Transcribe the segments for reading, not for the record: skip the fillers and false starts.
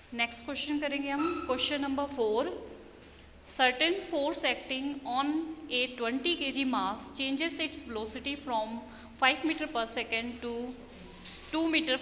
Next question करेंगे हम, question number 4। Certain force acting on a 20 kg mass changes its velocity from 5 metre per second to 2 metre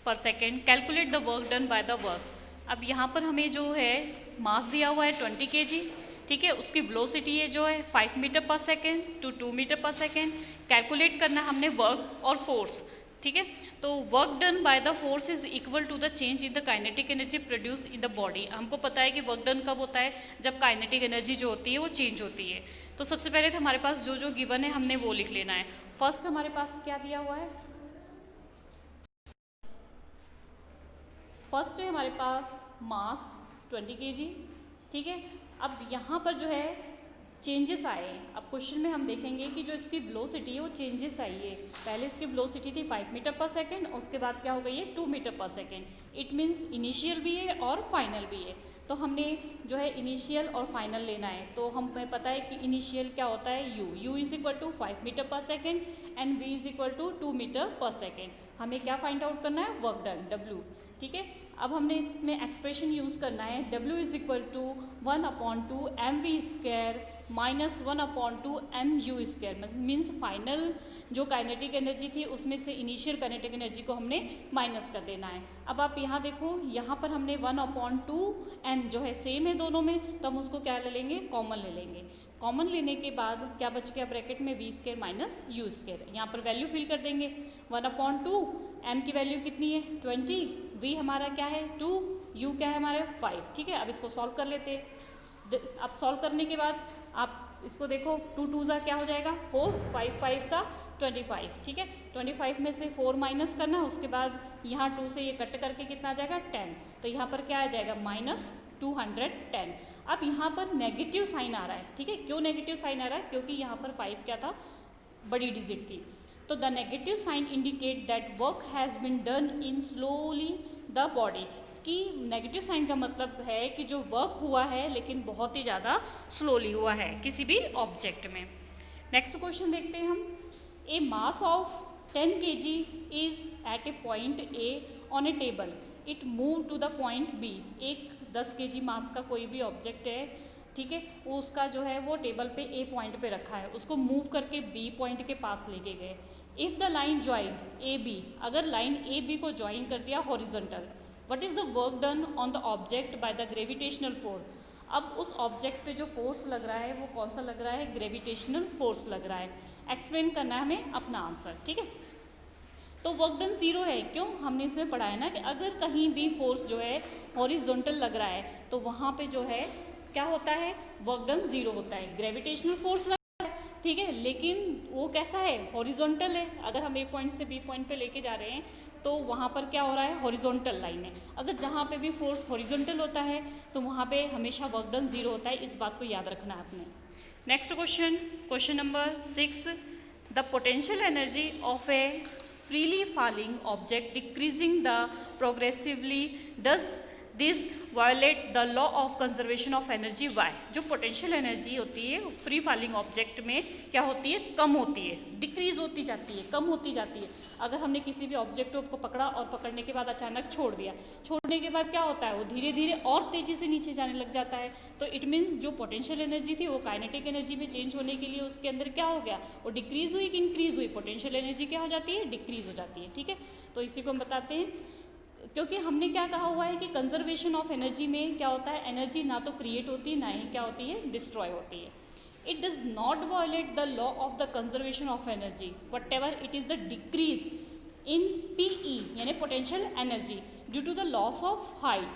per second, calculate the work done by the work. अब यहाँ पर हमें जो है मास दिया हुआ है 20 kg, ठीक है, उसकी वेलोसिटी है जो है 5 metre per second to 2 metre per second. Calculate करना हमने वर्क और फोर्स, ठीक है। तो work done by the force is equal to the change in the kinetic energy produce in the body. हमको पता है कि वर्क डन कब होता है, जब काइनेटिक एनर्जी जो होती है वो चेंज होती है। तो सबसे पहले तो हमारे पास जो जो गिवन है हमने वो लिख लेना है। फर्स्ट हमारे पास क्या दिया हुआ है, फर्स्ट है हमारे पास मास 20 kg, ठीक है। अब यहाँ पर जो है चेंजेस आए हैं। अब क्वेश्चन में हम देखेंगे कि जो इसकी वेलोसिटी है वो चेंजेस आई है। पहले इसकी वेलोसिटी थी 5 मीटर पर सेकेंड, उसके बाद क्या हो गई है 2 metre per second. It means initial भी है और फाइनल भी है। तो हमने जो है इनिशियल और फाइनल लेना है। तो हमें पता है कि इनिशियल क्या होता है, u is equal to 5 metre per second and v is equal to 2 metre per second. हमें क्या फाइंड आउट करना है, वर्क डन, w, ठीक है। अब हमने इसमें एक्सप्रेशन यूज़ करना है, w is equal to 1/2 mv square minus 1/2 mu square. Means final जो काइनेटिक एनर्जी थी उसमें से इनिशियल काइनेटिक एनर्जी को हमने माइनस कर देना है। अब आप यहाँ देखो, यहाँ पर हमने 1/2 m जो है सेम है दोनों में, तो हम उसको क्या ले लेंगे, कॉमन ले लेंगे। कॉमन लेने के बाद क्या बच गया ब्रैकेट में, v square minus u square. यहाँ पर वैल्यू फिल कर देंगे। 1/2 m की वैल्यू कितनी है 20, v हमारा क्या है 2, u क्या है हमारा 5, ठीक है। अब इसको सॉल्व कर लेते हैं। अब सॉल्व करने के बाद आप इसको देखो, 2 2 ज़ा क्या हो जाएगा 4, 5 5 का 25, ठीक है। 25 में से 4 माइनस करना, उसके बाद यहाँ 2 से ये कट करके कितना आ जाएगा 10। तो यहाँ पर क्या आ जाएगा -210। अब यहाँ पर नेगेटिव साइन आ रहा है, ठीक है। क्यों नेगेटिव साइन आ रहा है, क्योंकि यहाँ पर 5 क्या था, बड़ी डिजिट थी। तो the negative sign indicate that work has been done in slowly the body. कि नेगेटिव साइन का मतलब है कि जो वर्क हुआ है लेकिन बहुत ही ज़्यादा स्लोली हुआ है किसी भी ऑब्जेक्ट में। नेक्स्ट क्वेश्चन देखते हैं हम। A mass of 10 kg is at a point A on a table, it move to the point B. एक 10 kg मास का कोई भी ऑब्जेक्ट है, ठीक है, वो उसका जो है वो टेबल पे ए पॉइंट पे रखा है, उसको मूव करके बी पॉइंट के पास लेके गए। If the line join a b, अगर लाइन ए बी को ज्वाइन कर दिया horizontal, what is the work done on the object by the gravitational force. अब उस ऑब्जेक्ट पे जो फोर्स लग रहा है वो कौन सा लग रहा है, ग्रेविटेशनल फोर्स लग रहा है। एक्सप्लेन करना है हमें अपना आंसर, ठीक है। तो वर्क डन 0 है, क्यों, हमने इसमें पढ़ा है ना कि अगर कहीं भी फोर्स जो है हॉरिजॉन्टल लग रहा है तो वहाँ पे जो है क्या होता है, वर्क डन 0 होता है। ग्रेविटेशनल फोर्स लग रहा है, ठीक है, लेकिन वो कैसा है, हॉरिजॉन्टल है। अगर हम ए पॉइंट से बी पॉइंट पे लेके जा रहे हैं तो वहाँ पर क्या हो रहा है, हॉरिजॉन्टल लाइन है। अगर जहाँ पे भी फोर्स हॉरिजॉन्टल होता है तो वहाँ पे हमेशा वर्क डन 0 होता है, इस बात को याद रखना है आपने। Next question, question number 6। The potential energy of A freely falling object decreasing the progressively, does this violate the law of conservation of energy? Why? जो पोटेंशियल एनर्जी होती है फ्री फॉलिंग ऑब्जेक्ट में क्या होती है, कम होती है, डिक्रीज होती जाती है, कम होती जाती है। अगर हमने किसी भी ऑब्जेक्ट को पकड़ा और पकड़ने के बाद अचानक छोड़ दिया, छोड़ने के बाद क्या होता है, वो धीरे धीरे और तेज़ी से नीचे जाने लग जाता है। तो इट मीन्स जो पोटेंशियल एनर्जी थी वो काइनेटिक एनर्जी में चेंज होने के लिए उसके अंदर क्या हो गया, वो डिक्रीज हुई कि इंक्रीज हुई, पोटेंशियल एनर्जी क्या हो जाती है, डिक्रीज हो जाती है, ठीक है। तो इसी को हम बताते हैं, क्योंकि हमने क्या कहा हुआ है कि कंजर्वेशन ऑफ एनर्जी में क्या होता है, एनर्जी ना तो क्रिएट होती है ना ही क्या होती है, डिस्ट्रॉय होती है। It does not violate the law of the conservation of energy whatever it is the decrease in PE यानी potential energy due to the loss of height,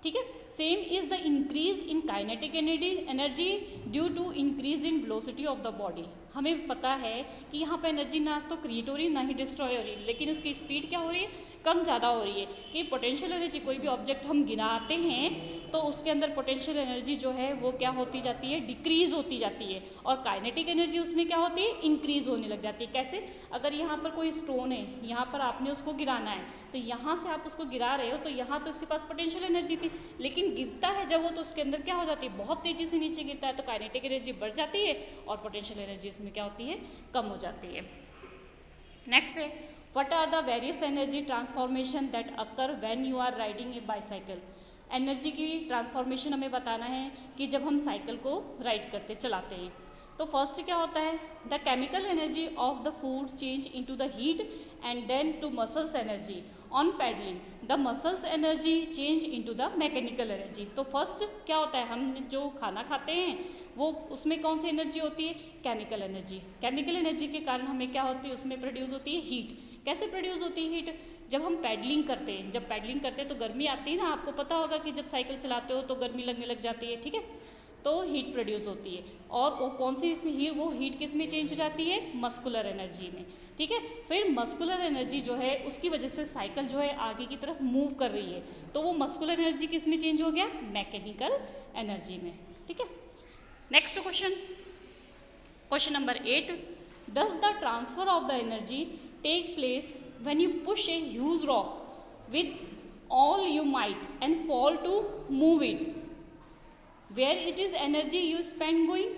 ठीक है। Same is the increase in kinetic energy due to increase in velocity of the body. हमें पता है कि यहाँ पे energy ना तो क्रिएट हो रही है ना ही डिस्ट्रॉय हो रही है, लेकिन उसकी स्पीड क्या हो रही है, कम ज़्यादा हो रही है। कि पोटेंशियल एनर्जी, कोई भी ऑब्जेक्ट हम गिराते हैं तो उसके अंदर पोटेंशियल एनर्जी जो है वो क्या होती जाती है, डिक्रीज होती जाती है, और काइनेटिक एनर्जी उसमें क्या होती है, इंक्रीज होने लग जाती है। कैसे, अगर यहाँ पर कोई स्टोन है, यहाँ पर आपने उसको गिराना है, तो यहाँ से आप उसको गिरा रहे हो तो यहाँ तो इसके पास पोटेंशियल एनर्जी थी, लेकिन गिरता है जब वो तो उसके अंदर क्या हो जाती है, बहुत तेज़ी से नीचे गिरता है, तो काइनेटिक एनर्जी बढ़ जाती है और पोटेंशियल एनर्जी इसमें क्या होती है, कम हो जाती है। नेक्स्ट है what are the various energy transformation that occur when you are riding a bicycle. Energy की ट्रांसफॉर्मेशन हमें बताना है कि जब हम साइकिल को राइड करते चलाते हैं। तो फर्स्ट क्या होता है, the chemical energy of the food change into the heat and then to muscles energy on paddling, the muscles energy change into the mechanical energy. तो फर्स्ट क्या होता है, हम जो खाना खाते हैं वो उसमें कौन सी एनर्जी होती है, केमिकल एनर्जी। केमिकल एनर्जी के कारण हमें क्या होती है, उसमें प्रोड्यूस होती है हीट। कैसे प्रोड्यूस होती है हीट, जब हम पैडलिंग करते हैं, जब पैडलिंग करते हैं तो गर्मी आती है ना, आपको पता होगा कि जब साइकिल चलाते हो तो गर्मी लगने लग जाती है, ठीक है, तो हीट प्रोड्यूस होती है। और वो कौन सी हीट, वो हीट किस में चेंज हो जाती है, मस्कुलर एनर्जी में, ठीक है। फिर मस्कुलर एनर्जी जो है उसकी वजह से साइकिल जो है आगे की तरफ मूव कर रही है, तो वो मस्कुलर एनर्जी किस में चेंज हो गया, मैकेनिकल एनर्जी में, ठीक है। Next question, question number 8, does the transfer of the energy take place when you push a huge rock with all you might and fall to move it, where it is energy you spend going.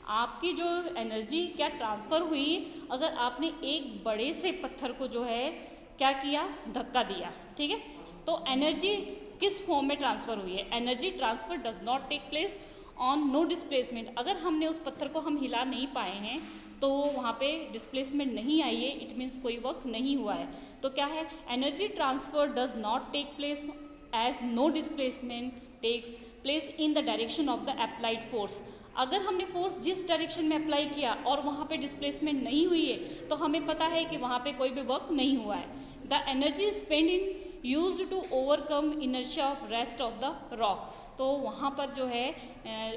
आपकी जो energy क्या transfer हुई अगर आपने एक बड़े से पत्थर को जो है क्या किया, धक्का दिया, ठीक है, तो एनर्जी किस फॉर्म में ट्रांसफ़र हुई है, energy transfer does not take place on no displacement. अगर हमने उस पत्थर को हम हिला नहीं पाए हैं तो वहाँ पे डिस्प्लेसमेंट नहीं आई है, इट मीन्स कोई वर्क नहीं हुआ है। तो क्या है, energy transfer does not take place as no displacement takes place in the direction of the applied force. अगर हमने फोर्स जिस डायरेक्शन में अप्लाई किया और वहाँ पे डिस्प्लेसमेंट नहीं हुई है तो हमें पता है कि वहाँ पे कोई भी वर्क नहीं हुआ है। The energy spend in used to overcome inertia of rest of the rock. तो वहाँ पर जो है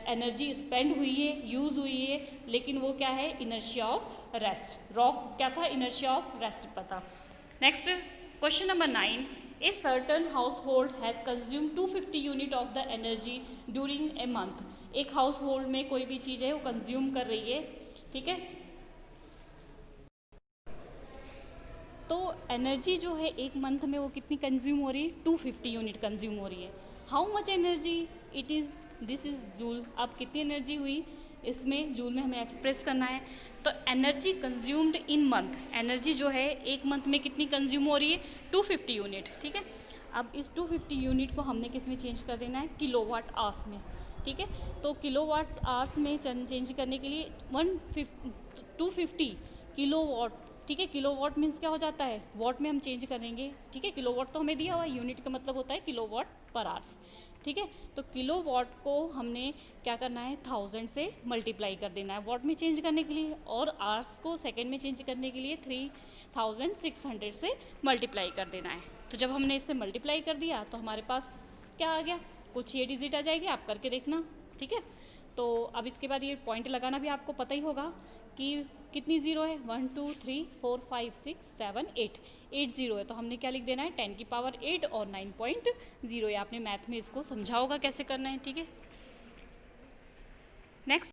एनर्जी स्पेंड हुई है, यूज़ हुई है, लेकिन वो क्या है, इनर्शिया ऑफ रेस्ट। रॉक क्या था, इनर्शिया ऑफ रेस्ट पता। Next question number 9, A certain household has consumed 250 unit of the energy during a month. एक हाउस होल्ड में कोई भी चीज़ है वो कंज्यूम कर रही है, ठीक है। तो एनर्जी जो है एक मंथ में वो कितनी कंज्यूम हो रही है, 250 यूनिट कंज्यूम हो रही है। How much energy it is, this is joule. अब कितनी एनर्जी हुई, इसमें जूल में हमें एक्सप्रेस करना है। तो energy consumed in month, energy जो है एक मंथ में कितनी कंज्यूम हो रही है, 250 यूनिट, ठीक है। अब इस 250 यूनिट को हमने किस में चेंज कर देना है, किलोवाट आवर्स में, ठीक है। तो किलोवाट आवर्स में चेंज करने के लिए 250 किलोवाट, ठीक है। किलोवाट मीन्स क्या हो जाता है, वॉट में हम चेंज करेंगे, ठीक है। किलोवाट तो हमें दिया हुआ है, यूनिट का मतलब होता है किलोवाट पर आवर्स, ठीक है। तो किलोवाट को हमने क्या करना है, 1000 से मल्टीप्लाई कर देना है वॉट में चेंज करने के लिए, और आवर्स को सेकंड में चेंज करने के लिए 3600 से मल्टीप्लाई कर देना है। तो जब हमने इससे मल्टीप्लाई कर दिया तो हमारे पास क्या आ गया, कुछ ये डिजिट आ जाएगी, आप करके देखना, ठीक है। तो अब इसके बाद ये पॉइंट लगाना भी आपको पता ही होगा कि कितनी ज़ीरो है, 1 2 3 4 5 6 7 8 ज़ीरो है। तो हमने क्या लिख देना है, 10 की पावर 8 और 9.0। ये आपने मैथ में इसको समझा होगा कैसे करना है, ठीक है। नेक्स्ट